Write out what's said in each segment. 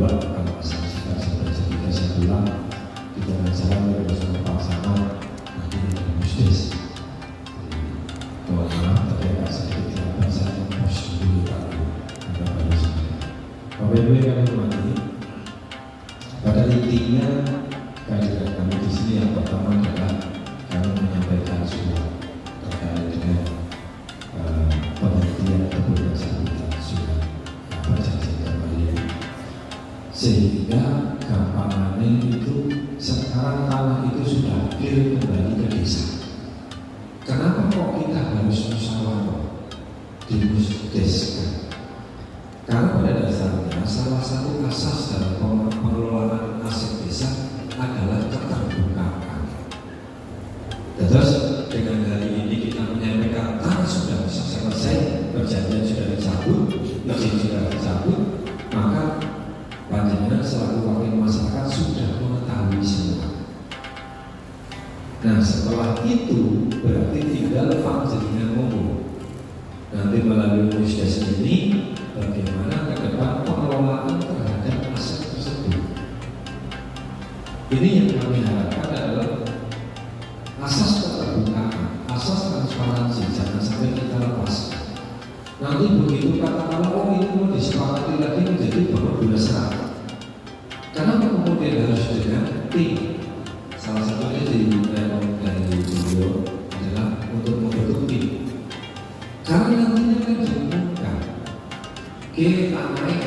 kedua, kalau masalah sikap saya bilang di dalam jalan bersama pasangan nanti ada musdes. Kalau malam terkait sedikit apa saja harus dulu ada pada sini. Bapak Ibu yang kami hormati, pada intinya kehadiran kami di sini yang pertama adalah kami menyampaikan surat terkait dengan penghentian atau pencabutan surat perjanjian kembali, sehingga gampangannya itu sekarang tanah itu sudah clear kembali ke desa. Kenapa kok kita harus musyawarah di musdeskan? Karena pada dasarnya salah satu asas dalam pengelolaan aset desa adalah keterbukaan. Terus dengan hari ini kita menyampaikan tanah sudah bisa selesai, perjanjian sudah dicabut, izin sudah dicabut, maka panjenengan selaku wakil masyarakat sudah mengetahui semua. Nah setelah itu berarti tinggal panjenengan ngomong nanti melalui musdes ini bagaimana ke depan pengelolaan terhadap aset tersebut. Ini yang kami harapkan adalah asas keterbukaan, asas transparansi, jangan sampai kita lepas. Nanti begitu kata kalau ini mau disepakati lagi menjadi baru berdasar. Karena kemudian harus dengan tim. Salah satunya dari beliau adalah untuk membentuk tim. Karena nantinya kan diumumkan kita naik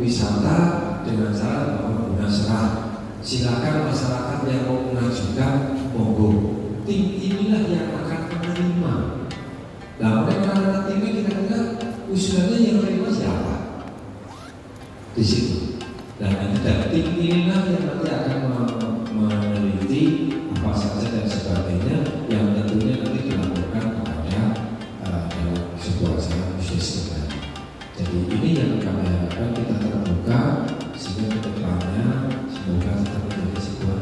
wisata dengan cara menggunakan serat. Silakan masyarakat yang mau mengajukan monggo. Tim inilah yang akan menerima. Nah, mereka timnya kira-kira usulannya yang menerima siapa? Di situ. Dan tim inilah yang nanti akan meneliti apa saja dan sebagainya yang tentunya nanti dilakukan kepada dalam sebuah acara musdes. Jadi ini yang kami harapkan kita terbuka sehingga ke depannya semoga tetap menjadi sebuah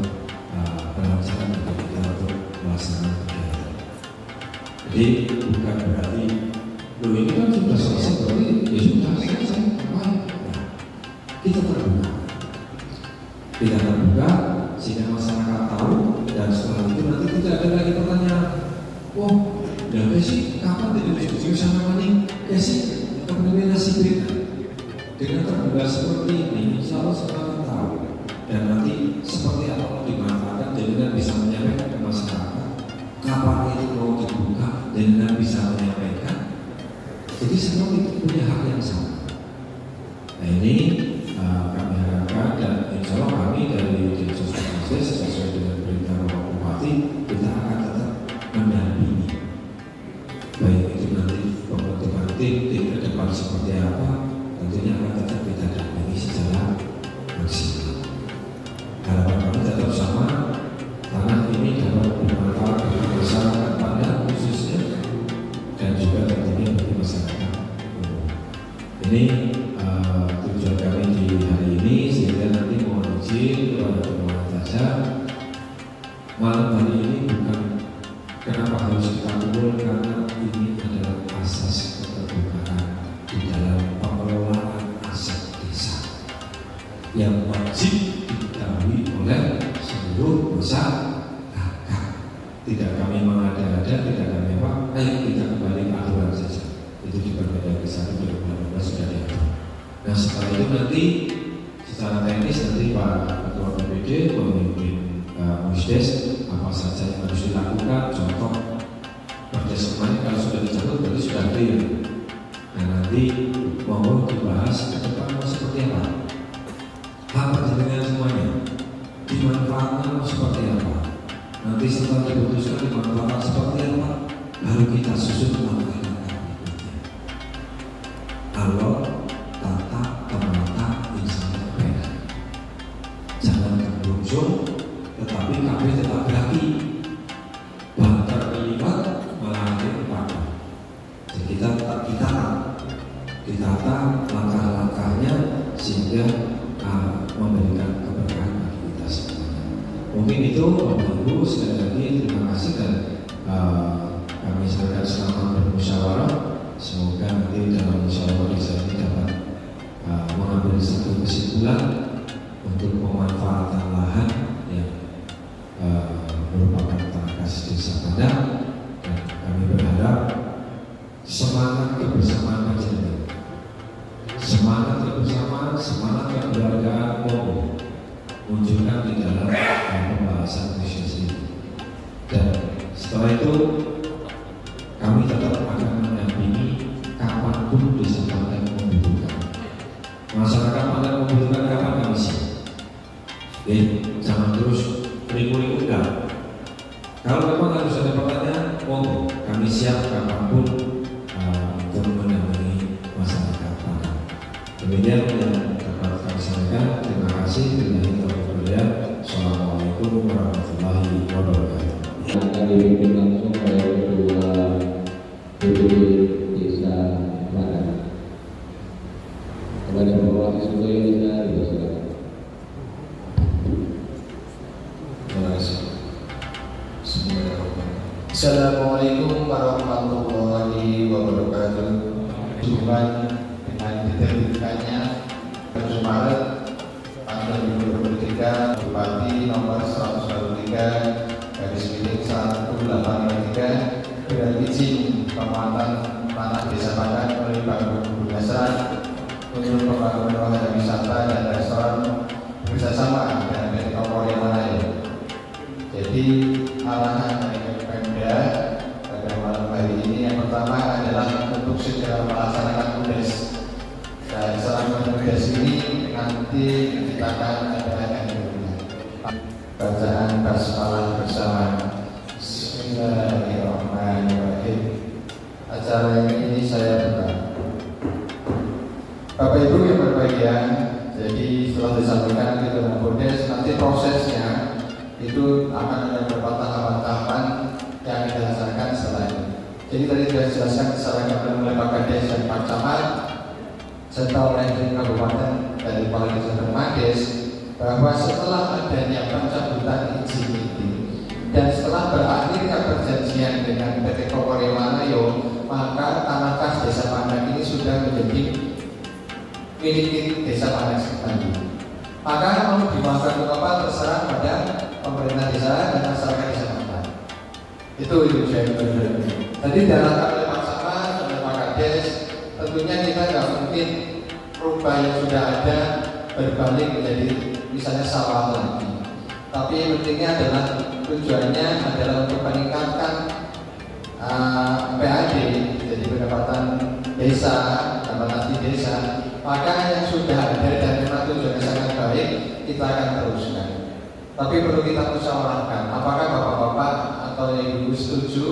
kelancaran bagi kita untuk melaksanakan kegiatan. Jadi bukan berarti loh ini kan sudah selesai berarti ya sudah selesai. Kita terbuka sehingga masyarakat tahu dan setelah itu nanti tidak ada lagi pertanyaan. Oh, ya sih kapan tidak diskusi sama maning? Ya sih kemudian nasib dengan terbuka seperti ini, insya Allah semua tahu dan nanti seperti apa mau dimanfaatkan jadi bisa menyampaikan ke masyarakat kapan itu mau dibuka dan bisa menyampaikan. Jadi semua itu punya hak yang sama. Nah ini kami harapkan dan insya Allah kami dari Dinsos Musdes sesuai dengan perintah Bapak Bupati kita akan tetap mendampingi baik itu nanti pembentukan tim ke depan seperti apa tentunya akan tetap kita dampingi secara maksimal. Harapan kami tetap sama, tanah ini dapat bermanfaat bagi masyarakat pada khususnya dan juga tentunya bagi masyarakat umum. Ini tujuan kami di hari ini sehingga nanti mohon izin kepada teman saja malam hari ini bukan kenapa harus kita kumpul karena ini adalah asas keterbukaan di dalam pengelolaan aset desa yang wajib diketahui oleh seluruh masyarakat. Tidak kami mengada-ada, tidak kami apa, ayo kita kembali ke aturan saja. Itu di Permendagri 1 2018 sudah diatur. Nah setelah itu nanti secara teknis nanti Pak Ketua BPD memimpin musdes apa saja yang harus dilakukan. Contoh perdes kemarin kalau sudah dicabut berarti sudah clear. Nah nanti mau dibahas ke depan mau seperti apa? Hak perjalanan semuanya dimanfaatkan seperti apa? Nanti setelah diputuskan dimanfaatkan seperti apa? Baru kita susun langkah-langkah berikutnya. Kalau tata temata insya Allah jangan terbuncung tetapi kami tetap berarti bantar terlibat malah nanti berpadu. Jadi kita tetap ditata langkah-langkahnya sehingga memberikan keberkahan bagi kita semuanya. Mungkin itu Bapak Ibu sekali lagi terima kasih dan kami sampaikan selamat bermusyawarah. Semoga nanti dalam musyawarah semangat kebersamaan panjenengan, semangat kebersamaan, semangat kekeluargaan munculkan di dalam pembahasan Kristus ini. Dan setelah itu kami tetap akan mendampingi kapanpun desa Pantai membutuhkan. Masyarakat Pantai membutuhkan kapan kami siap. Jangan terus ring-ring enggak. Kalau memang harus ada pertanyaan, kami siap kapanpun untuk mendampingi masyarakat Pantai. Demikian yang dapat kami sampaikan. Terima kasih. Assalamualaikum warahmatullahi wabarakatuh. Akan dipimpin langsung oleh Ketua DPD Desa Klaten. Kepada Bapak Wakil Ketua Desa, silakan. Terima kasih. Assalamualaikum warahmatullahi wabarakatuh. Hubungan dengan diterbitkannya 1 Maret tanggal 2023 Bupati nomor 123/1883 dengan izin penguatan tanah Desa Pandan oleh Pak Gubernur Dasar untuk pembangunan wahana wisata dan restoran bekerjasama dengan PT Kompor yang lain. Jadi arahan dari Pemda pada malam hari ini yang pertama adalah untuk segera melaksanakan KUDES. Dan selama KUDES ini nanti kita akan ada bacaan basmalah bersama. Bismillahirrahmanirrahim. Acara ini saya buka. Bapak Ibu yang berbahagia, jadi setelah disampaikan di dalam KUDES, nanti prosesnya itu akan ada beberapa tahapan-tahapan yang dilaksanakan setelah ini. Jadi tadi sudah dijelaskan secara gambaran oleh Pak Kades dan Pak Camat serta oleh Kabupaten dari Kepala Desa dan Mades bahwa setelah adanya pencabutan izin itu dan setelah berakhirnya perjanjian dengan PT Kompor Manayo, maka tanah kas Desa Pandan ini sudah menjadi milik Desa Pandan Sekali. Maka mau dimakan apa terserah pada pemerintah desa dan masyarakat Desa Pandan. Itu saya benar. Tadi diarahkan oleh Pak Sama oleh Pak Kades, tentunya kita nggak mungkin rubah yang sudah ada berbalik menjadi misalnya sawah lagi. Tapi pentingnya adalah tujuannya adalah untuk meningkatkan PAD, jadi pendapatan desa, pendapatan desa. Maka yang sudah ada dan memang tujuannya sangat baik, kita akan teruskan. Tapi perlu kita musyawarahkan, apakah bapak-bapak atau ibu setuju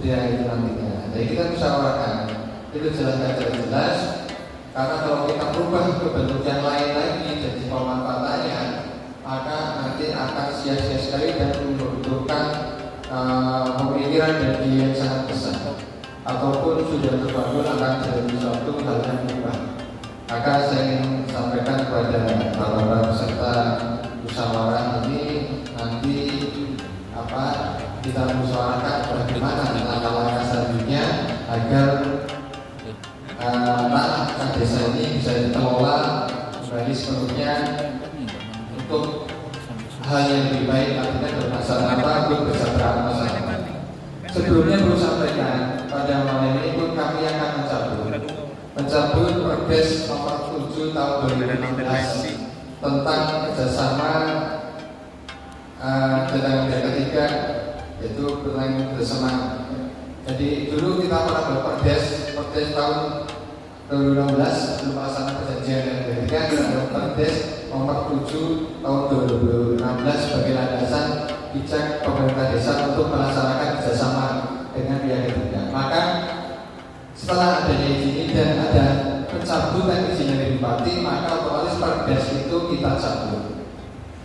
dengan itu nantinya. Jadi kita musyawarahkan, itu jelas. Karena kalau kita berubah ke bentuk yang lain lagi, jadi pemanfaatannya, maka nanti akan sia-sia sekali dan membutuhkan pemikiran dan biaya yang sangat besar. Ataupun sudah terbangun akan jadi suatu hal yang berubah. Maka saya ingin sampaikan kepada bapak-bapak peserta musyawarah ini nanti kita musyawarahkan bagaimana langkah-langkah selanjutnya agar tanah desa ini bisa dikelola kembali sepenuhnya untuk hal yang lebih baik, artinya bermasalah untuk kesejahteraan masyarakat. Sebelumnya perlu sampaikan pada malam ini pun kami akan mencabut Perdes nomor 7 tahun 2016 tentang kerjasama dengan pihak ketiga, yaitu tentang bersama. Jadi dulu kita pernah berperdes tahun 2016 sebelum melaksanakan perjanjian dengan pihak ketiga, dan Perdes nomor 7 tahun 2016 sebagai landasan bijak pemerintah desa untuk melaksanakan kerjasama dengan pihak ketiga. Maka setelah adanya izin ini dan ada pencabutan izin dari Bupati, maka otomatis Perdes itu kita cabut.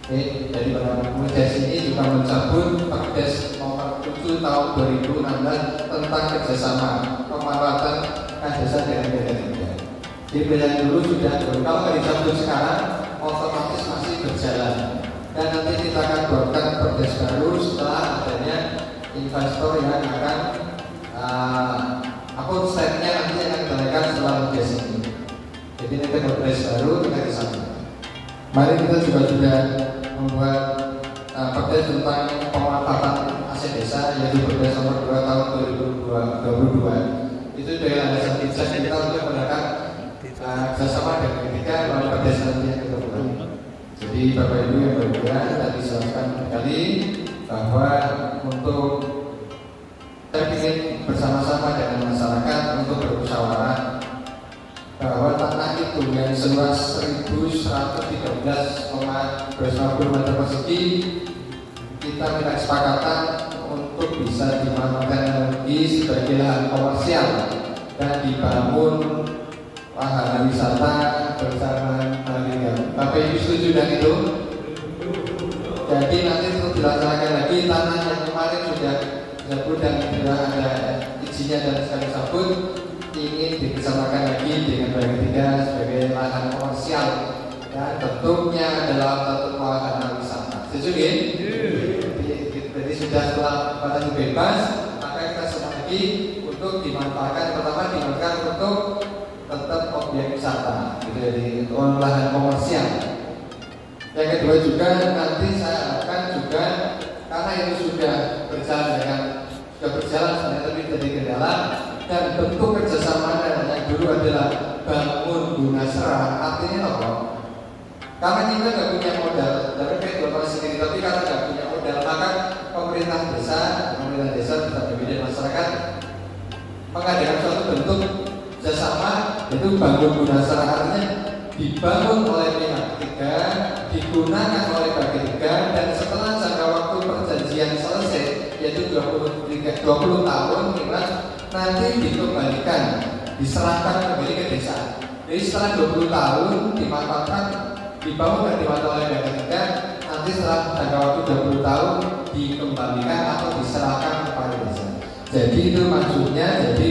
Oke, jadi pada Perdes ini juga mencabut Perdes nomor 7 tahun 2016 tentang kerjasama pemanfaatan kas desa dengan pihak ketiga. Di pilihan dulu sudah kalau dicabut sekarang otomatis masih berjalan. Dan nanti kita akan buatkan Perdes baru setelah adanya investor yang akan akun stepnya nanti akan diberikan setelah Perdes ini. Jadi nanti Perdes baru kita kesana. Mari kita juga sudah membuat Perdes tentang pemanfaatan aset desa, yaitu Perdes nomor 2 tahun 2022. Itu adalah bisa kita untuk melakukan kerjasama dengan ketika melalui kerjasama yang kita buat. Jadi Bapak Ibu yang berkenan tadi dijelaskan kembali bahwa untuk saya ingin bersama-sama dengan masyarakat untuk bermusyawarah bahwa tanah itu yang seluas 1.113,250 meter persegi kita minta kesepakatan untuk bisa dimanfaatkan lagi sebagai lahan komersial dan dibangun wahana wisata bersama Malingan. Bapak Ibu setuju dengan itu? Jadi nanti untuk dilaksanakan lagi tanah yang kemarin sudah disebut dan sudah ada izinnya dan sekali sabut ingin dikerjasamakan lagi dengan Bapak Tiga sebagai lahan komersial dan bentuknya adalah satu wahana wisata. Setuju kan? Jadi sudah setelah batas bebas maka kita semua lagi untuk dimanfaatkan, pertama dimanfaatkan untuk tetap objek wisata gitu, jadi lahan komersial. Yang kedua juga nanti saya harapkan juga karena itu sudah berjalan sebenarnya lebih dari kendala dan bentuk kerjasama yang dulu adalah bangun guna serah, artinya apa? Karena kita nggak punya modal, tapi kayak sendiri, tapi karena nggak punya modal maka pemerintah desa bisa berbeda masyarakat mengadakan suatu bentuk kerjasama yaitu bangun guna serah, artinya dibangun oleh pihak ketiga, digunakan oleh pihak ketiga, dan setelah jangka waktu perjanjian selesai yaitu 20 tahun nanti dikembalikan, diserahkan kembali ke desa. Jadi setelah 20 tahun dimanfaatkan, dibangun dan dimanfaatkan oleh pihak ketiga, nanti setelah jangka waktu 20 tahun dikembalikan atau diserahkan kepada desa. Jadi itu maksudnya. Jadi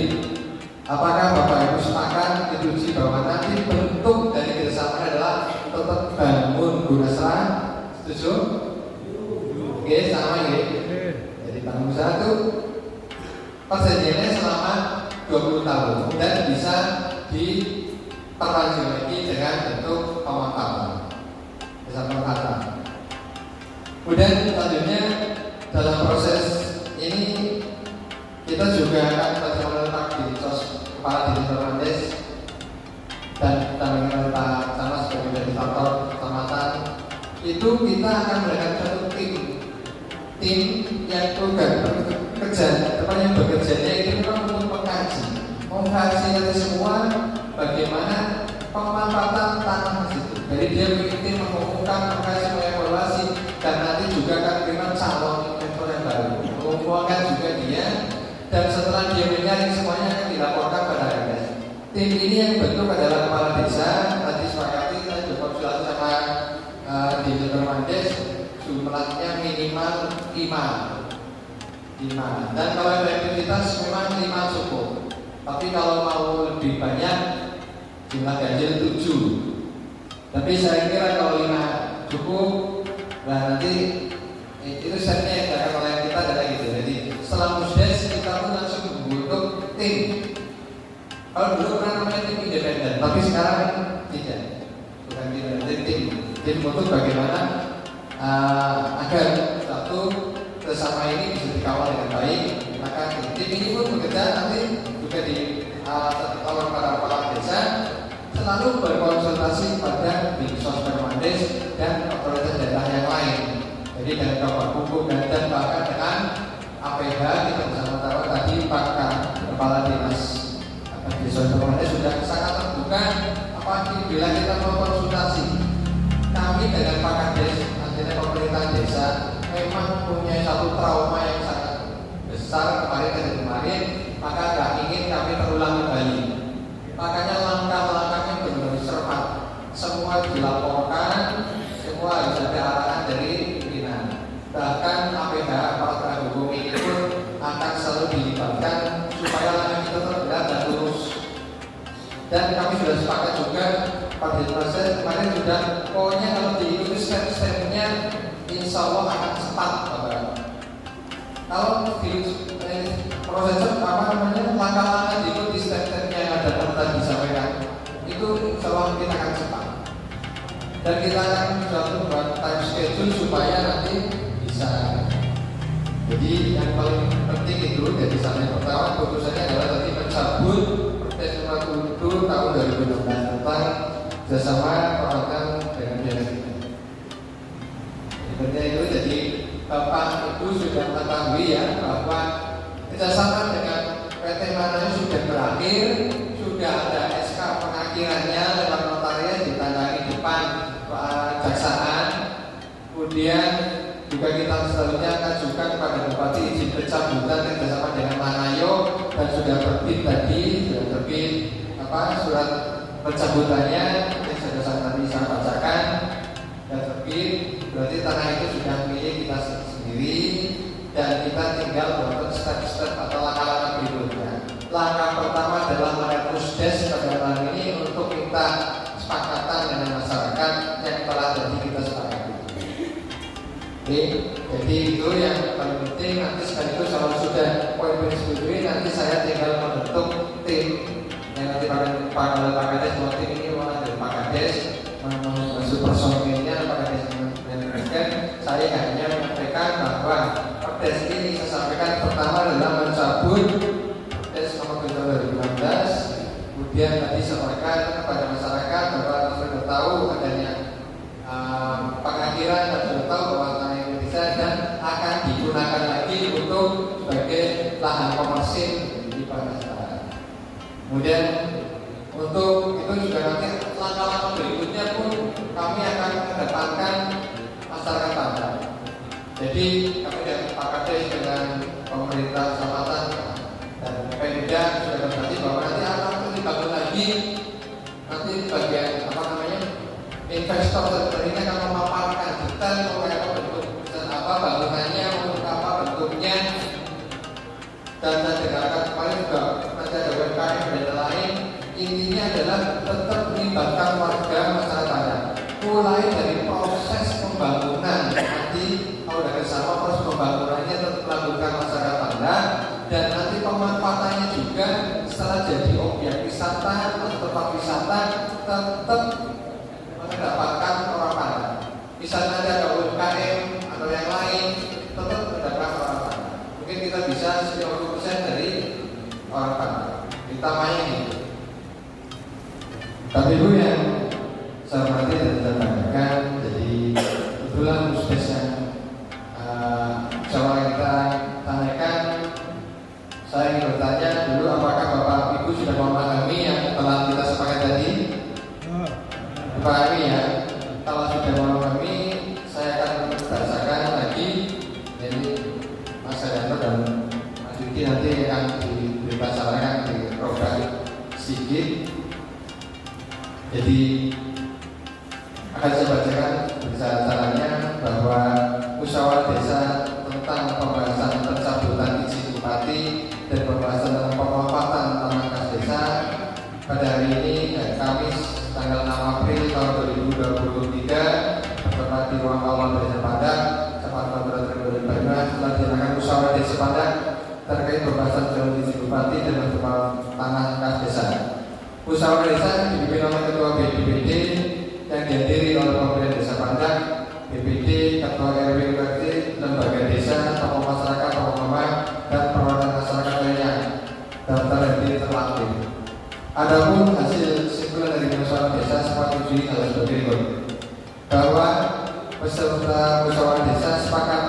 apakah Bapak Ibu sepakat institusi bahwa nanti bentuk dari kerjasama adalah tetap bangun guna serah? Setuju? Oke, sama ya. Jadi bangun serah itu perjanjiannya selama 20 tahun dan bisa diperlanjut lagi dengan bentuk pemanfaatan. Bisa pemanfaatan. Kemudian selanjutnya dalam proses ini kita juga akan meletak di kepala dinas Permandes dan pemerintah sama sebagai administrator kecamatan itu kita akan melakukan satu tim yang bekerja yang bekerjanya itu memang untuk mengkaji nanti semua bagaimana pemanfaatan tanah itu. Jadi dia ingin mengumumkan, mengkaji, mengevaluasi dan nanti juga akan memang calon investor yang baru mengumpulkan juga dia. Dan setelah dia menyaring semuanya akan dilaporkan pada RS. Tim ini yang bentuk adalah kepala desa. Tadi sepakati saya juga konsultasi sama di Permandes, jumlahnya minimal 5. Dan kalau efektivitas memang 5 cukup. Tapi kalau mau lebih banyak jumlah ganjil 7. Tapi saya kira kalau 5 cukup, nah nanti itu setnya yang akan oleh kita adalah gitu. Jadi setelah musdes kita pun langsung membentuk tim. Kalau dulu pernah namanya tim independen, tapi sekarang tidak, bukan tim. Tim untuk bagaimana agar satu bersama ini bisa dikawal dengan baik. Maka tim ini pun bekerja nanti juga ditolong para kepala desa selalu berkonsultasi pada Dinsos Permandes dan otoritas daerah yang lain. Jadi dari Bapak Hukum dan bahkan dengan APH kita bersama-sama tadi Pak Kepala Dinas Dinsos Permandes sudah sangat terbuka. Apabila kita mau konsultasi, kami dengan Pak Kades, artinya pemerintah desa memang punya satu trauma yang sangat besar kemarin, maka nggak ingin kami terulang kembali. Makanya langkah-langkahnya benar-benar cermat. Semua dilaporkan, semua harus ada arahan dari pimpinan. Bahkan APH aparat hukum ini pun akan selalu dilibatkan supaya langkah kita terberat dan lurus. Dan kami sudah sepakat juga pada proses kemarin sudah pokoknya kalau diikuti step-stepnya insya Allah akan cepat, Bapak. Kalau di proses langkah-langkah diikuti step-stepnya yang ada tadi disampaikan itu insya Allah kita akan cepat. Dan kita akan suatu buat time schedule supaya nanti bisa. Jadi yang paling penting itu dari sana pertama putusannya adalah tadi mencabut perpres nomor 1 tahun 2016 tentang kerjasama perwakilan dengan pihak ketiga. Sebenarnya itu jadi Bapak Ibu sudah mengetahui ya bahwa kerjasama dengan PT Manayu sudah berakhir, sudah ada SK pengakhirannya lewat notariat ditandai depan kejaksaan. Kemudian juga kita selanjutnya ajukan kepada Bupati izin pencabutan kerjasama dengan Manayu dan sudah terbit tadi, sudah terbit surat pencabutannya yang sudah tadi saya bacakan dan terbit. Berarti tanah itu sudah milik kita sendiri dan kita tinggal melakukan step-step atau langkah-langkah berikutnya. Langkah pertama adalah merekrusdes pada hari ini untuk minta kesepakatan dengan masyarakat yang telah tadi kita sepakati. Oke, jadi itu yang paling penting. Nanti sekaligus kalau sudah poin-poin seperti nanti saya tinggal membentuk tim yang nanti pada Pak Kades, tim ini mulai dari Pak Kades masuk personilnya Pak Kades menyampaikan. Saya hanya menyampaikan bahwa Perdes ini saya sampaikan pertama adalah mencabut Perdes nomor 2016. Kemudian tadi sampaikan kepada masyarakat bahwa sudah tahu adanya pengakhiran dan sudah tahu bahwa tanah Indonesia dan akan digunakan lagi untuk sebagai lahan komersil di Pancasila. Kemudian untuk itu juga nanti langkah-langkah berikutnya pun kami akan mengedepankan masyarakat Padang. Jadi kami dan Pak Kades dengan pemerintah Kecamatan dan Pemda sudah berarti bahwa nanti akan dibangun lagi nanti bagian investor ini akan memaparkan detail mengenai apa bentuk dan apa bangunannya, untuk apa bentuknya. Dan saya dengarkan kemarin juga nanti ada UMKM dan lain. Intinya adalah tetap melibatkan warga masyarakat. Mulai dari proses pembangunan nanti kalau sudah bersama proses pembangunannya tetap melakukan masyarakat Padang dan nanti pemanfaatannya juga setelah jadi objek wisata atau tempat wisata tetap mendapatkan orang Padang. Misalnya ada UMKM atau yang lain tetap mendapatkan orang Padang. Mungkin kita bisa 90% dari orang Padang. Utamanya gitu. Tapi itu yang saya hormati dan saya tanyakan. Jadi kebetulan proses yang coba kita tanyakan. Saya ingin bertanya dulu, apakah Bapak Ibu sudah memahami yang telah kita sepakati tadi? Pahami ya. Kalau sudah memahami, saya akan membacakan lagi. Jadi Mas Arianto dan Mas Yudi nanti akan dibacakan di program sedikit. Jadi akan saya bacakan caranya bahwa musyawarah desa tentang pembahasan pencabutan izin bupati dan pembahasan tentang pemanfaatan tanah kas desa pada hari ini Kamis tanggal 6 April tahun 2023 bertempat di ruang aula Desa Padang, Kecamatan Kabupaten Banyumas telah dilakukan musyawarah desa Padang terkait pembahasan jalur izin bupati dan pemanfaatan tanah kas desa. Musyawarah desa dipimpin oleh Ketua BPBD yang dihadiri oleh Pemerintah Desa Padang, BPD, Ketua RW RT, lembaga desa, tokoh masyarakat, tokoh agama, dan perwakilan masyarakat lainnya. Daftar hadir terlatih. Adapun hasil kesimpulan dari musyawarah desa seperti ini adalah sebagai berikut. Bahwa peserta musyawarah desa sepakat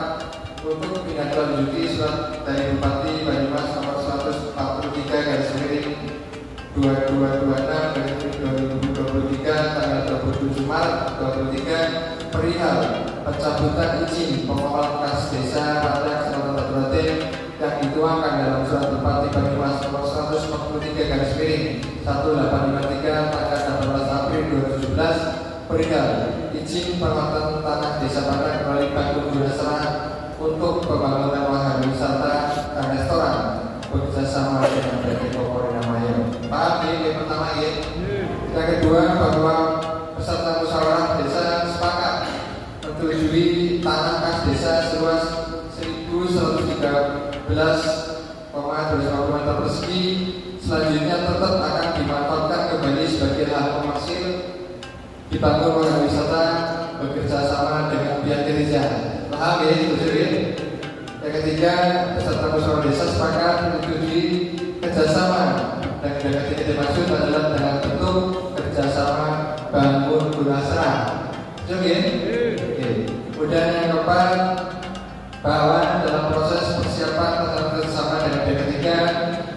untuk menindaklanjuti surat dari Bupati Banyumas nomor 143 garis miring 2226 2023 tanggal 27 Maret 2023 perihal pencabutan izin pengelolaan kas desa pada Kecamatan Kabupaten yang dituangkan dalam surat Bupati Banyumas nomor 143 garis miring 1853 tanggal 18 April 2017 perihal izin pengelolaan tanah desa Padang melalui Bank Nasional untuk pembangunan wahana wisata dan restoran bekerjasama dengan PT Pokorina Mayo. Paham ya? Yang pertama ya. Yang kedua bahwa peserta musyawarah desa sepakat menyetujui tanah kas desa seluas 1.113,250 meter persegi selanjutnya tetap akan dimanfaatkan kembali sebagai lahan komersil dibangun wahana wisata bekerjasama dengan pihak ketiga. Paham ya? Yang ketiga, peserta musyawarah desa sepakat menyetujui kerjasama dengan BKT ini dimaksud adalah dengan bentuk kerjasama bangun Gunasra. Oke. Kemudian yang keempat, bahwa dalam proses persiapan tentang kerjasama dengan BKT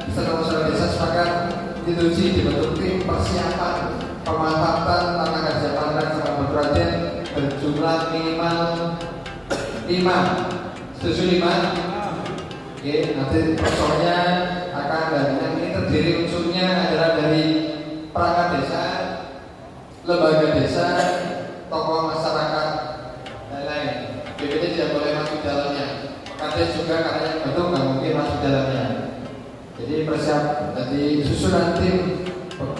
seluruh unsur desa sepakat institusi dibentuk tim persiapan pemanfaatan tata kerja panen sama berproduksi berjumlah minimal 5. Setuju 5? Oke, nanti personnya akan dan ini terdiri unsurnya adalah dari perangkat desa, lembaga desa, tokoh masyarakat, dan lain. BPT tidak boleh masuk dalamnya. Kades juga karena yang bentuk nggak mungkin masuk dalamnya. Jadi jadi susunan tim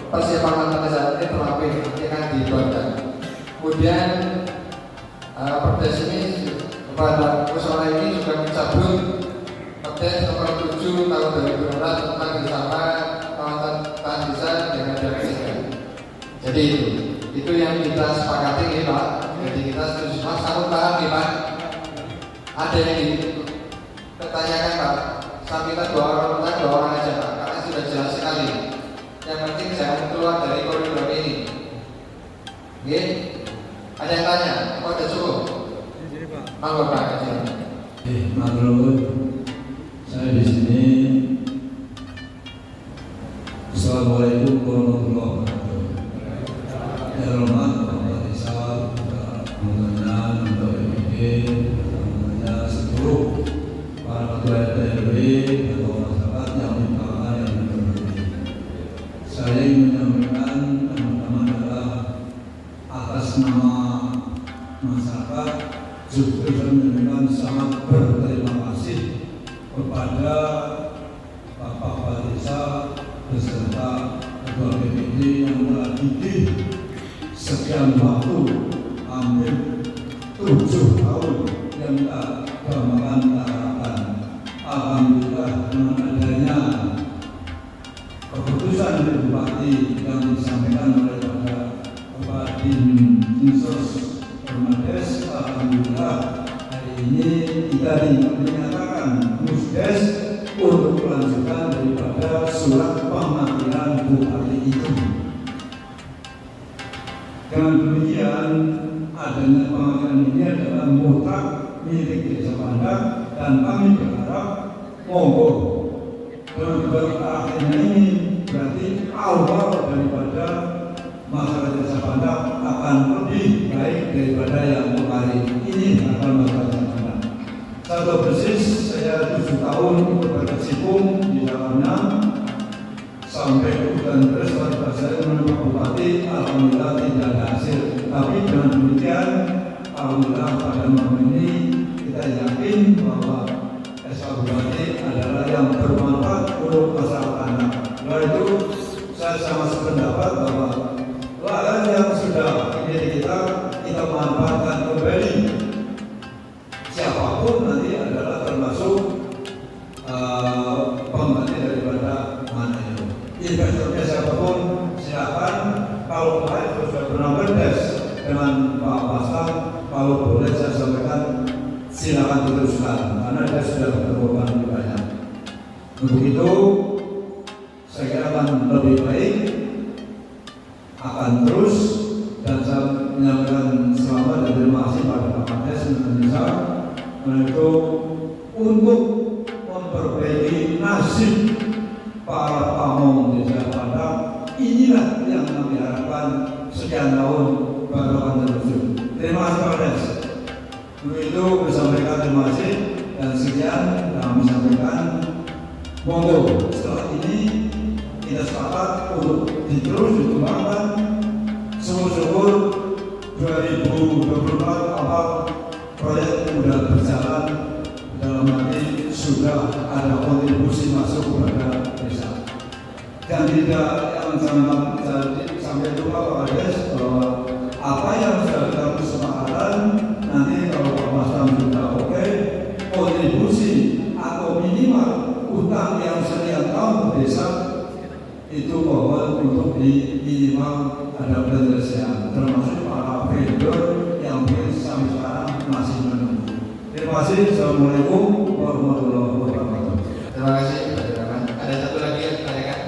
persiapan tata kerja ini terlapih nanti akan dibuatkan. Kemudian Perdes ini kepada musyawarah ini juga mencabut Perdes nomor 7 tahun 2016 tentang bersama kawasan tahan desa dengan BKT. Jadi itu yang kita sepakati nih Pak. Jadi kita setuju Mas, kamu paham nih Pak? Ada yang dipertanyakan Pak. Saya minta dua orang aja Pak, karena sudah jelas sekali. Yang penting jangan keluar dari koridor ini. Oke? Ada yang tanya? Apa udah cukup? Monggo Pak. Menurut saya di sini. Assalamualaikum warahmatullahi wabarakatuh. Yang hormat Bapak Desa, Komandan, Bapak BPD, seluruh para ketua RT RW atau masyarakat yang diperlukan yang berpengaruh. Saya ingin menyampaikan teman-teman adalah atas nama masyarakat juga saya menyampaikan sangat berterima kasih kepada Bapak Kepala Desa beserta Ketua BPD yang telah gigih sekian waktu hampir 7 tahun yang tak kemakan harapan. Alhamdulillah dengan adanya keputusan dari Bupati yang disampaikan oleh Bupati Dinsos Permades, alhamdulillah hari ini kita dinyatakan Musdes untuk melanjutkan daripada surat pemanggilan Bupati itu. Dengan demikian adanya pemanggilan ini adalah mutlak milik Desa Pandak dan kami berharap monggo akhirnya ini berarti awal daripada masyarakat Desa Pandak akan lebih baik daripada yang kemarin ini akan masyarakat Pandak. Satu persis saya 7 tahun ikut berkecimpung di dalamnya sampai kebutuhan terus pada saya menurut Bupati, alhamdulillah tidak ada hasil. Tapi dengan demikian, alhamdulillah pada malam ini kita yakin bahwa SK Bupati adalah yang bermanfaat untuk masyarakat anak. Oleh itu, saya sama sependapat bahwa lahan yang sudah ini kita manfaatkan kembali. Siapapun nanti adalah termasuk pengganti daripada mana itu. Investornya siapapun silakan. Kalau kemarin sudah pernah berdes dengan Pak Pasang, kalau boleh saya sampaikan silakan diteruskan karena dia sudah berkorban lebih banyak. Untuk itu saya kira akan lebih baik, akan terus, dan saya menyampaikan selamat dan terima kasih pada Pak Kades Indonesia untuk memperbaiki nasib para pamong Desa Pandak. Inilah yang kami harapkan sekian tahun baru akan terwujud. Terima kasih Pak Kades. Untuk itu bersampaikan terima kasih dan sekian kami sampaikan. Monggo setelah ini kita sepakat untuk terus dikembangkan. Syukur-syukur 2024 awal proyek sudah berjalan, dalam arti sudah ada kontribusi masuk kepada desa. Dan tidak yang sampai lupa Pak Kades bahwa apa yang sudah kita kesepakatan nanti kalau Pak Masam sudah oke, kontribusi atau minimal utang yang sekian tahun ke desa itu mohon untuk di minimal ada penyelesaian, termasuk para vendor yang mungkin sampai sekarang masih menunggu. Terima kasih. Assalamualaikum warahmatullahi wabarakatuh. Terima kasih Pak Dirman. Ada satu lagi yang ditanyakan?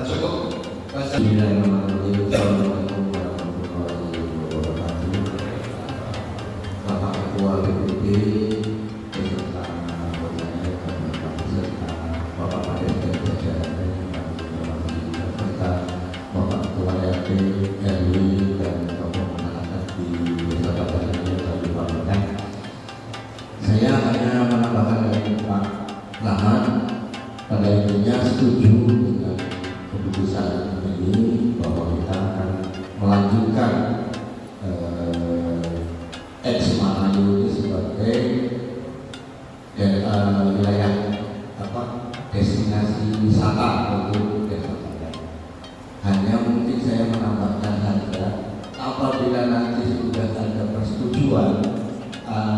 Cukup? Bismillahirrahmanirrahim. Assalamualaikum warahmatullahi wabarakatuh. Bapak Ketua BPD beserta anggotanya, beserta Bapak Kadek dan jajarannya, beserta Bapak Ketua RT, RW dan tokoh masyarakat di desa Padangan yang kami banggakan. Saya hanya menambahkan dari Pak Laman, pada intinya setuju dengan keputusan ini bahwa kita akan melanjutkan X Manayu ini sebagai wilayah destinasi wisata untuk desa Padangan. Hanya mungkin saya menambahkan saja, apabila nanti sudah ada persetujuan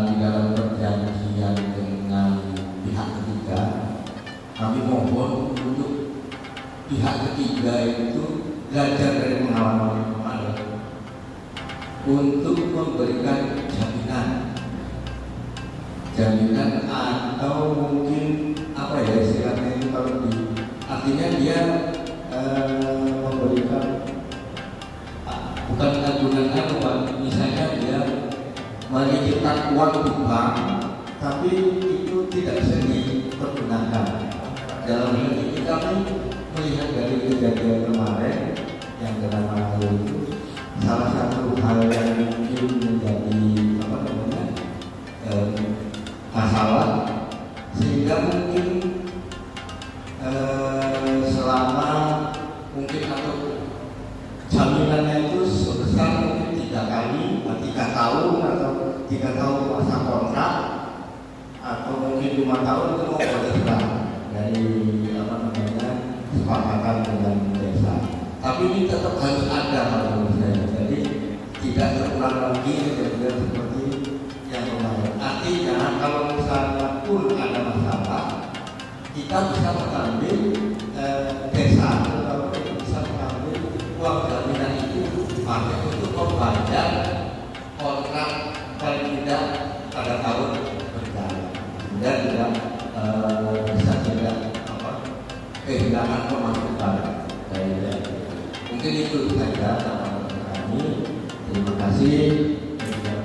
di dalam perjanjian dengan pihak ketiga, kami mohon untuk pihak ketiga itu belajar dari pengalaman yang kemarin untuk memberikan jaminan atau mungkin apa ya istilahnya itu, kalau di artinya dia memberikan bukan agunan misalnya dia menitipkan uang di bank tapi itu tidak bisa dipergunakan. Dalam hal ini kami melihat dari kejadian kemarin yang bernama itu, salah satu hal yang mungkin menjadi masalah, sehingga mungkin selama mungkin atau jaminannya itu sebesar mungkin 3 tahun atau 3 tahun masa kontrak atau mungkin 5 tahun itu mau berserah dari kesepakatan dengan desa. Tapi ini tetap harus ada menurut saya. Jadi tidak terulang lagi kejadian seperti yang kemarin. Artinya kalau misalnya pun ada masalah, kita bisa mengambil desa atau bisa mengambil uang jaminan itu dipakai untuk membayar kontrak paling tidak pada tahun berjalan dan tidak bisa juga kehilangan pemasukan dari mungkin itu saja teman-teman kami. Terima kasih.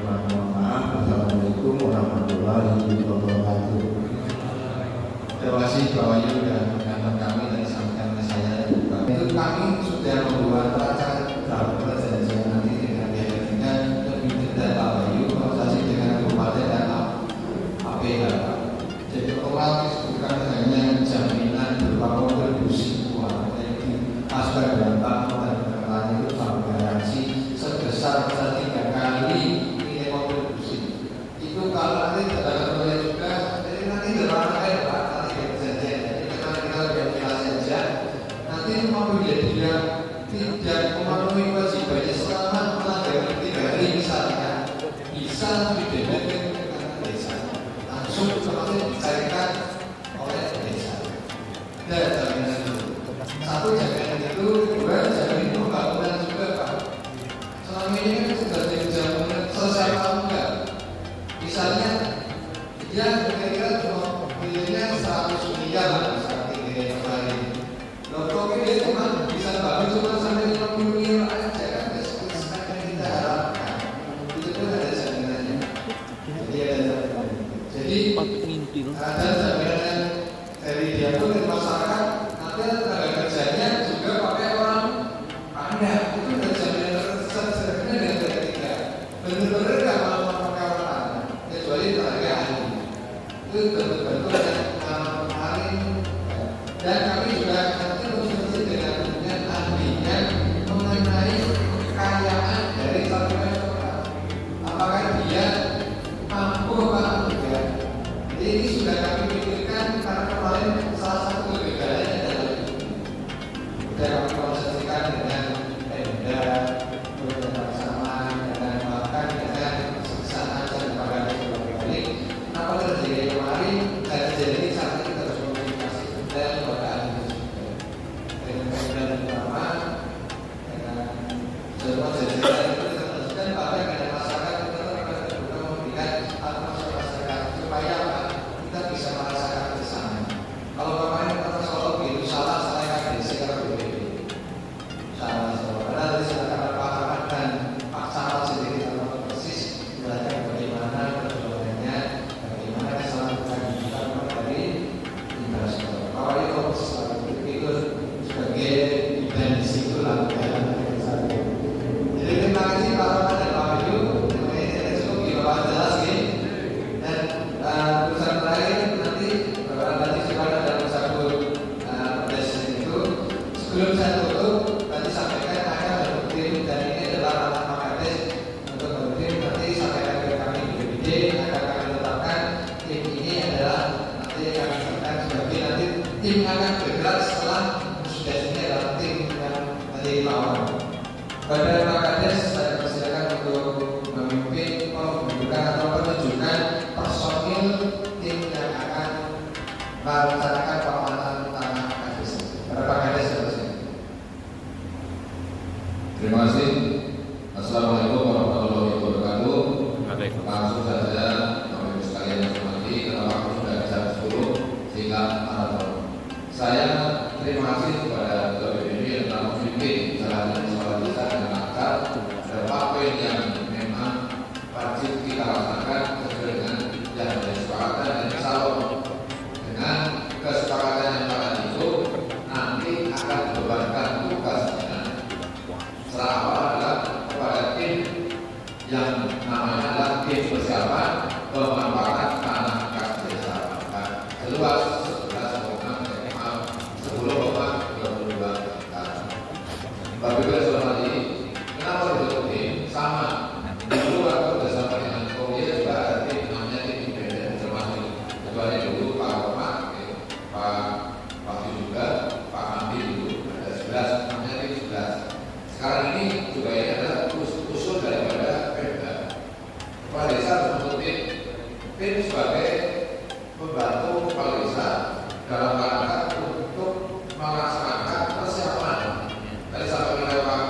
Mohon maaf. Assalamualaikum warahmatullahi wabarakatuh. Terima kasih Pak Wahyu dan rekan kami dan sampaikan ke saya. Itu kami sudah membuat rancangan perjanjian nanti dengan dengan lebih detail Pak Wahyu, konsultasi dengan Kabupaten dan APH. Jadi otomatis bukan hanya jaminan berupa kontribusi uang yang dimasukkan dalam bank dan lain itu garansi sebesar 3 kali nilai kontribusi. Itu kalau nanti tidak boleh juga, jadi nanti berangkai Pak, nanti perjanjian. Jadi kita lebih jelas saja. Nanti apabila dia tidak memenuhi kewajibannya selama melanggar 3 hari misalnya, bisa didenda desa. Langsung seperti dicarikan oleh desa. Dan jaminan itu, 1 jaminan itu, 2 jaminan pembangunan juga Pak. Selama ini kan sudah jadi jaminan selesai atau enggak. Misalnya dia kira-kira cuma pilihnya 100 miliar lah, misalnya tinggi yang lain. Loh kok dia cuma bisa bangun cuma sampai 50 miliar aja kan, sesuai yang kita harapkan. Itu kan ada jaminannya. Jadi ada jaminan. Jadi ada jaminan dari dia pun dari masyarakat, nanti tenaga kerjanya juga pakai orang pandai. Itu ada jaminan sederhana dan ketiga. Benar-benar nggak mau pakai orang pandai, kecuali tenaga ahli. Itu betul-betul yang kemarin. Dan kami juga nanti konsultasi dengan ahlinya mengenai kekayaan dari satu masyarakat. Apakah dia mampu apa enggak? Jadi ini sudah kami pikirkan karena kemarin salah satu kegagalannya adalah sudah kami konsultasikan dengan Pemda, bersama dengan bahkan dengan kesaksian dan pengadilan kembali. Apa terjadi kemarin? Jadi saat ini terus komunikasi dan kepada ahli dengan Pemda dan Bapak dengan semua jajaran itu teruskan pada kepada masyarakat kita akan memberikan masyarakat supaya kita bisa merasakan bersama. Kalau kemarin kata Solo begitu salah saya akan secara berbeda. lah. Jadi terima kasih Pak Roman dan Pak Wahyu. Ini cukup di bawah jelas ya. Dan urusan terakhir nanti coba ada satu presentasi itu. Sebelum saya tutup, tadi sampaikan akan bertim dan ini adalah anak Makades untuk bertim nanti sampaikan ke kami di BPD akan kami tetapkan tim ini adalah nanti kami tetapkan sebagai nanti tim akan bergerak setelah sudah ini adalah tim yang nanti lawan. Pada Makades saya persilakan untuk memimpin pembentukan atau penunjukan personil tim yang akan melaksanakan pemantauan tanah Makades. Pada Makades selesai. Terima kasih. Assalamualaikum warahmatullahi wabarakatuh. Langsung saja, Bapak Ibu sekalian yang hormati, karena waktu sudah jam 10 sehingga maraton. Saya terima kasih kepada Ketua BPD yang telah memimpin jalannya musyawarah desa dengan lancar dan poin yang memang wajib kita laksanakan sesuai dengan yang menjadi kesepakatan dan insya Allah dengan kesepakatan yang pada itu nanti akan dibebankan tugasnya setelah awal adalah kepada tim yang namanya adalah tim persiapan pemanfaatan tanah kas desa seluas 10,22 hektar. Bapak Ibu sekalian, kenapa disebut tim? Sama. Dulu waktu bersama dengan Korea juga ada tim namanya tim independen termasuk kecuali dulu Pak Romak, Pak Wahyu juga, Pak Hamdi dulu ada 11 namanya tim 11. Sekarang ini juga ini adalah usul daripada Pemda. Kepala Desa membentuk tim sebagai pembantu Kepala Desa dalam rangka untuk melaksanakan persiapan. Tadi sampai oleh Pak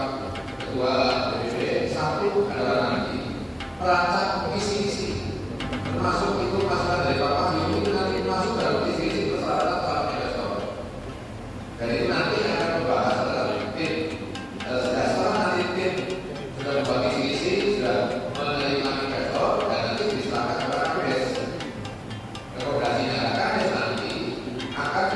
Ketua BPD, satu adalah nanti merancang misi-misi, termasuk itu masalah dari Pak Wahyu itu nanti masuk dalam misi-misi persyaratan para investor. Dan itu nanti akan membahas dalam tim. Setelah nanti tim sudah membuat misi-misi, sudah menerima investor dan nanti diserahkan kepada KADES. Rekomendasinya KADES nanti akan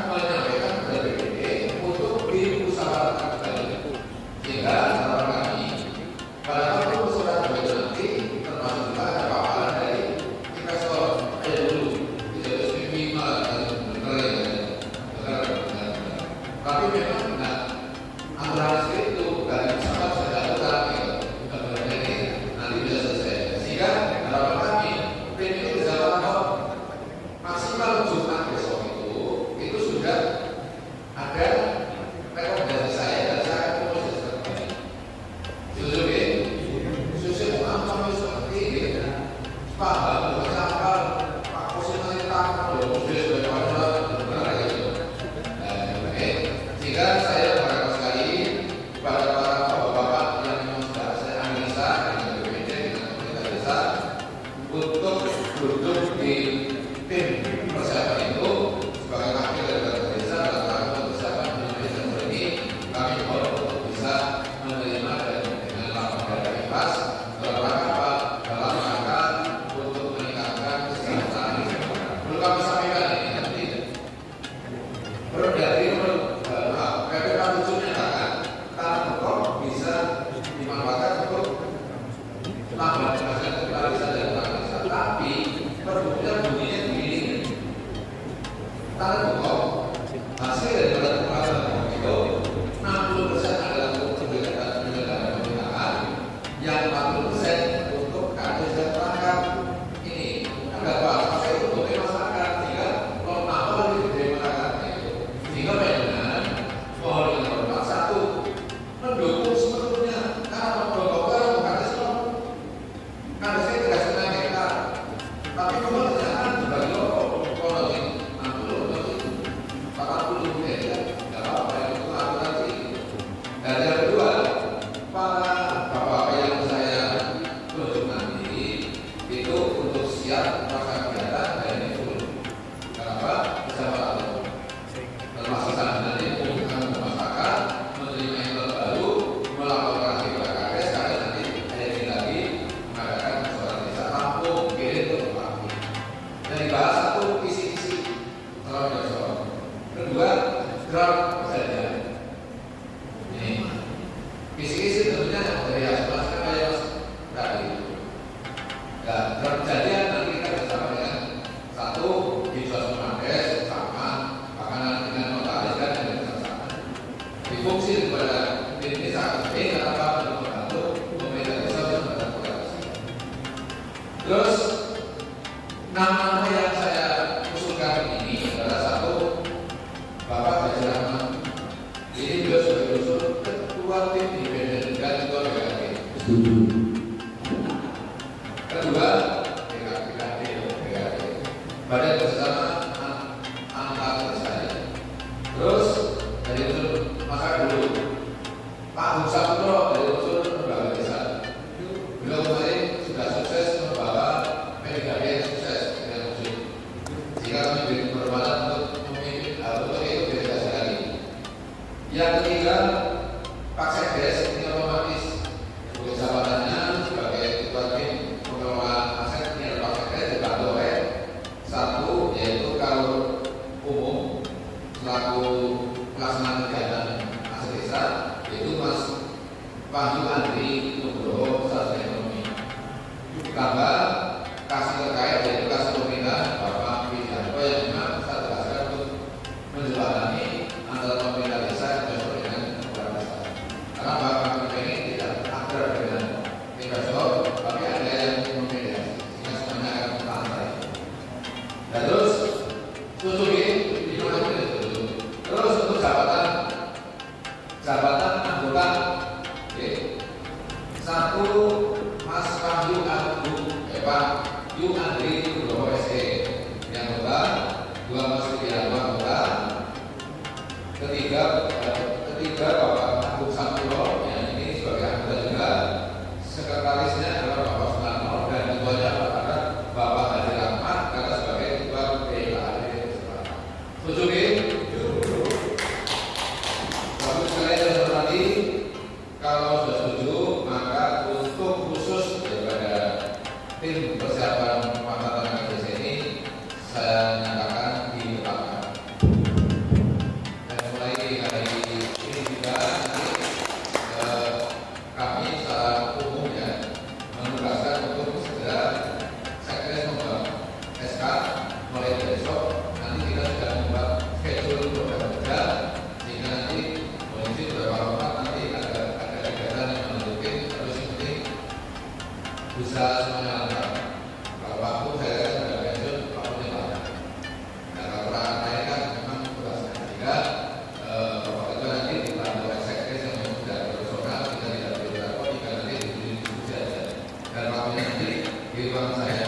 kalau tim independen dan ketua BKD. Setuju. Kedua, BKD, Badan Bersama Angkat Desa. Terus dari unsur masyarakat dulu, Pak Bung Saputro dari unsur lembaga desa. Beliau kemarin sudah sukses membawa PDKD yang sukses dengan unsur. Jika kami beri penghormatan untuk memimpin untuk ikut delegasi lagi. Yang ketiga, Pak Sekdes ini otomatis sebagai jabatannya sebagai ketua tim pengelolaan aset ini adalah Pak Sekdes dibantu oleh satu yaitu kalau umum selaku pelaksanaan kegiatan aset desa yaitu Mas Wahyu Andri Nugroho Sarjana Ekonomi. Tambah kasih terkait yaitu kasih pemerintah Bapak Wijanto yang memang saya tugaskan untuk menjembatani antara pemerintah desa dan dengan kepala desa. Karena Bapak ini tidak akrab dengan investor, tapi ada yang memediasi, sehingga semuanya akan terlantar. Dan terus tutupi di mana itu. Terus untuk jabatan anggota, satu Mas Wahyu Pak Yu Andri Nugroho SE yang anggota, dua Mas Widianto anggota, ketiga Bapak Agung Saputro yang ini sebagai anggota juga, sekretarisnya adalah Bapak Sunarno dan ketuanya Bapak Haji Rahmat karena sebagai ketua PKD. Setuju? Bapak sekalian yang hormati, kalau sudah setuju maka untuk khusus daripada tim persiapan pemantauan tenaga desa ini saya nyatakan ditetapkan. Dan mulai hari ini juga nanti kami secara umum ya menugaskan untuk segera Sekdes membuat SK mulai besok. Nanti kita sudah membuat schedule program kerja sehingga nanti kondisi beberapa tempat nanti ada kegiatan yang menunjukin terus yang penting bisa semuanya lancar. Kalau waktu saya kan sudah pensiun, waktunya banyak. Nah kalau orang lain kan memang tugasnya ketiga. Bapak itu nanti dibantu oleh Sekdes yang memang sudah profesional, kita tidak perlu berapa, kita nanti diskusi aja. Dan waktunya nanti di ruang saya.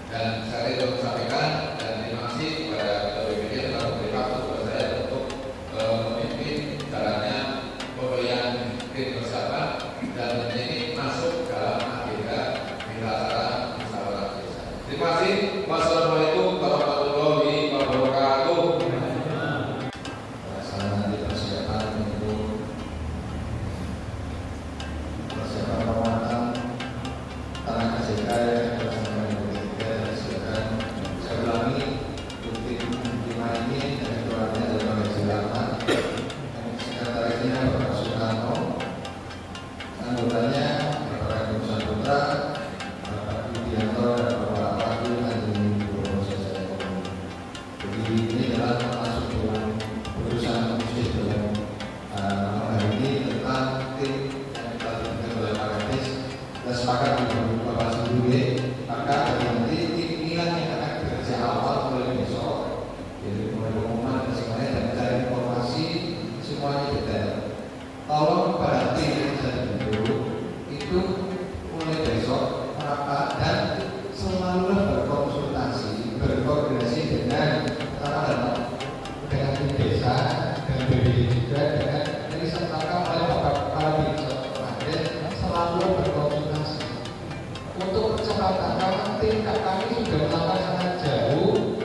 Dan saya itu sampaikan dan terima kasih kepada Ketua BPD telah memberi waktu kepada saya untuk memimpin jalannya pembelian tim persiapan dan ini masuk dalam agenda acara musyawarah desa. Terima kasih. Wassalamualaikum warahmatullahi wabarakatuh. Pelaksanaan persiapan untuk persiapan pemantauan tanah KCK yang dilaksanakan oleh BPD silakan saya ulangi untuk tim 5 ini yang ketuanya adalah Pak Haji Rahmat, yang sekretarisnya Bapak Soekarno, anggotanya Bapak Agung Saputro, Bapak Widianto dan Bapak Wahyu Andri Nugroho Sarjana Ekonomi. Jadi ini adalah masuk dalam urusan bisnis dalam hari ini tentang tim yang telah dibentuk oleh Pak Kadis. Kita sepakat untuk Bapak sendiri, maka nanti tim inilah yang akan bekerja awal mulai besok, jadi mulai pengumuman dan semuanya dan mencari informasi semuanya detail. Tolong pada tim yang sudah dibentuk itu mulai besok merapat dan selalu berkonsultasi, berkoordinasi dengan dengan tim desa dan BPD juga dengan dari serta oleh Bapak Kepala Desa kemarin selalu berkonsultasi untuk percepatan karena tim kami sudah melakukan sangat jauh.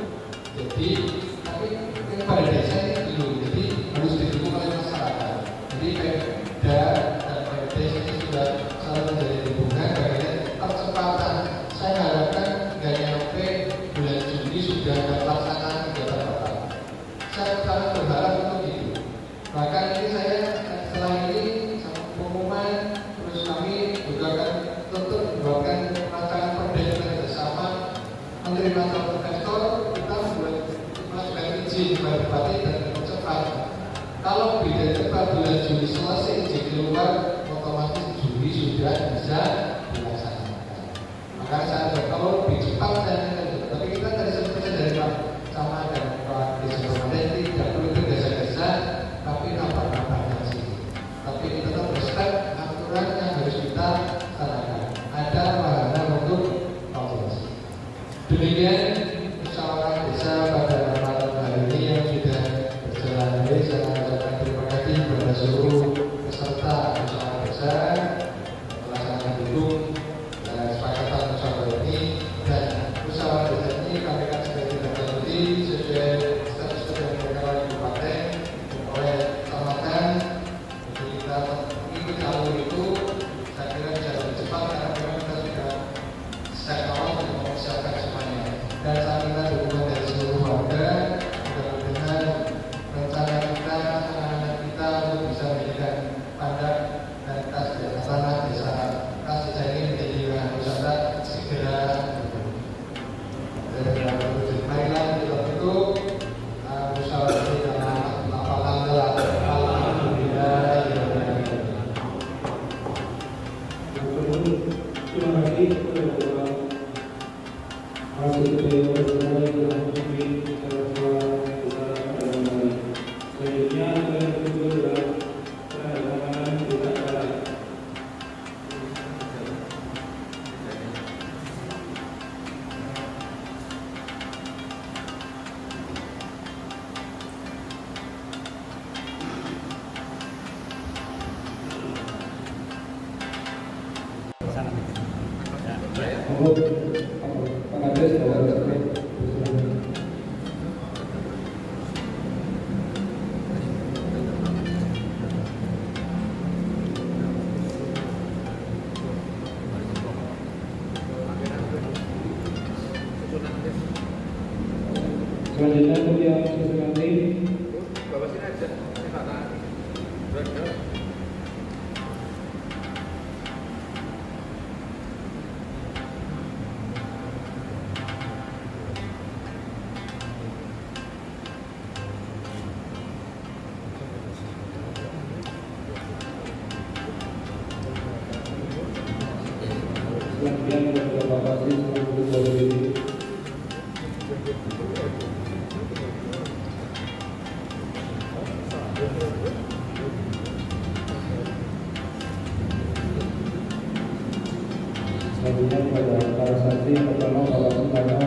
Jadi tapi pada desa ini belum, jadi harus didukung oleh masyarakat. Jadi Pemda dan desa ini sudah selalu menjadi hubungan bagian percepatan. Saya harapkan nggak nyampe bulan Juni sudah ada pelaksanaan kegiatan Bapak. Saya sangat berharap untuk itu. Bahkan ini saya setelah ini pengumuman terus kami juga akan tentu membuatkan rancangan perda bersama Menteri Masyarakat Investor. Kita mengajukan izin kepada Bupati dan cepat. Kalau beda cepat bulan Juli selesai izin keluar, otomatis Juli sudah bisa Demikian musyawarah desa pada malam hari ini yang sudah berjalan baik. Saya ucapkan terima kasih kepada seluruh peserta musyawarah desa melaksanakan dukung kesepakatan musyawarah ini, dan musyawarah desa ini kami akan segera ditindaklanjuti sesuai status kebijakan kabupaten oleh kecamatan. Jadi kita mengikuti alur itu, saya kira bisa lebih cepat karena memang kita sudah sejak awal sudah mempersiapkan semuanya, dan saat kita dukungan dari seluruh warga. Mudah-mudahan rencana kita, anak-anak kita untuk bisa menjadikan Pandak dan tanah desa desa ini menjadi wilayah wisata segera. Marilah kita tutup musyawarah ini dalam alhamdulillah. Terima kasih kepada Hasil Ketua Selanjutnya saya bersyukur dan tidak kalah. Selanjutnya kemudian nanti Bapak sini aja. Ini mana? selanjutnya kepada Bapak Sri selaku Ketua BPD. Selanjutnya kepada para santri yang pertama Bapak Sukarno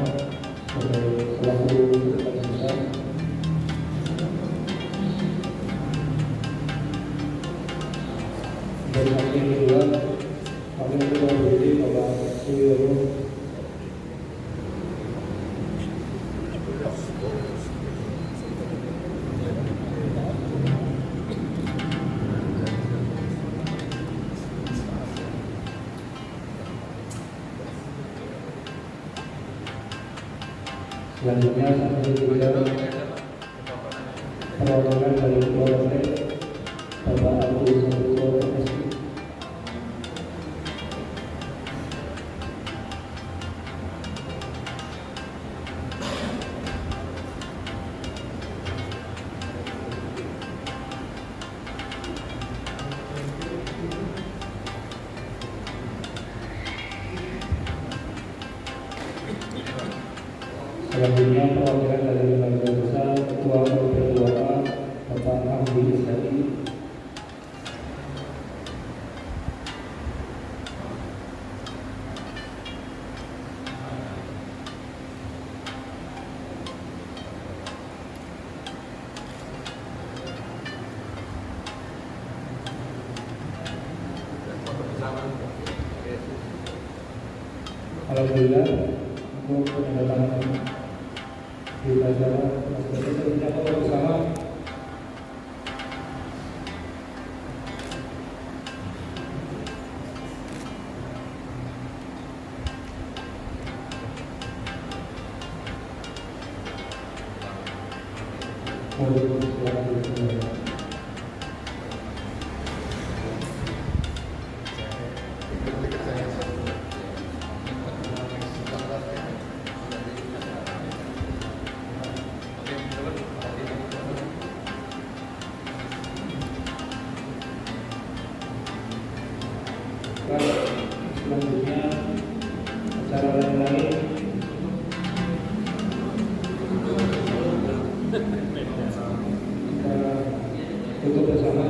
selaku Sekretaris Besar. Dari santri yang kedua Wakil Ketua BPD Bapak Suyono. Selanjutnya sampai juga perwakilan dari Ketua RT Bapak Abdul Sabto SI. Selanjutnya perwakilan dari lembaga besar Ketua KPU Bapak Hamdi Isari. Alhamdulillah untuk penandatanganan di acara kita bersama. Selanjutnya acara lain-lain kita tutup bersama.